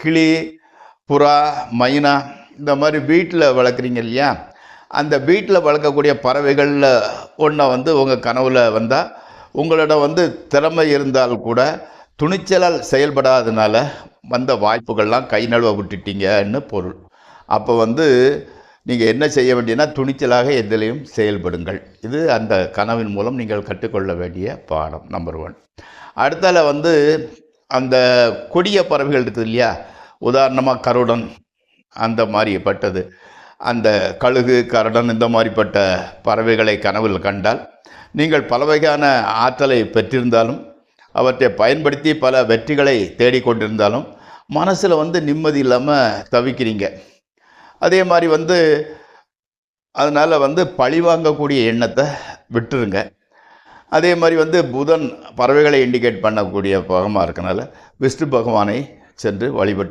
கிளி, புறா, மைனா இந்த மாதிரி வீட்டில் வளர்க்குறீங்க இல்லையா, அந்த வீட்டில் வளர்க்கக்கூடிய பறவைகளில் ஒன்றை வந்து உங்கள் கனவில் வந்தால், உங்களிடம் வந்து திறமை இருந்தால் கூட துணிச்சலால் செயல்படாதனால வந்த வாய்ப்புகள்லாம் கை நழுவ விட்டுட்டீங்கன்னு பொருள். அப்போ வந்து நீங்கள் என்ன செய்ய வேண்டியன்னா, துணிச்சலாக எதிலையும் செயல்படுங்கள். இது அந்த கனவின் மூலம் நீங்கள் கற்றுக்கொள்ள வேண்டிய பாடம் நம்பர் 1. அடுத்தால வந்து அந்த கொடிய பறவைகள் இருக்குது இல்லையா, உதாரணமாக கருடன் அந்த மாதிரிப்பட்டது, அந்த கழுகு, கருடன் இந்த மாதிரிப்பட்ட பறவைகளை கனவில் கண்டால், நீங்கள் பல வகையான ஆற்றலை பெற்றிருந்தாலும் அவற்றை பயன்படுத்தி பல வெற்றிகளை தேடிக்கொண்டிருந்தாலும் மனசில் வந்து நிம்மதி இல்லாமல் தவிக்கிறீங்க. அதே மாதிரி வந்து அதனால் வந்து பழி வாங்கக்கூடிய எண்ணத்தை விட்டுருங்க. அதே மாதிரி வந்து புதன் பறவைகளை இண்டிகேட் பண்ணக்கூடிய பகமாக இருக்கனால விஷ்ணு பகவானை சென்று வழிபட்டு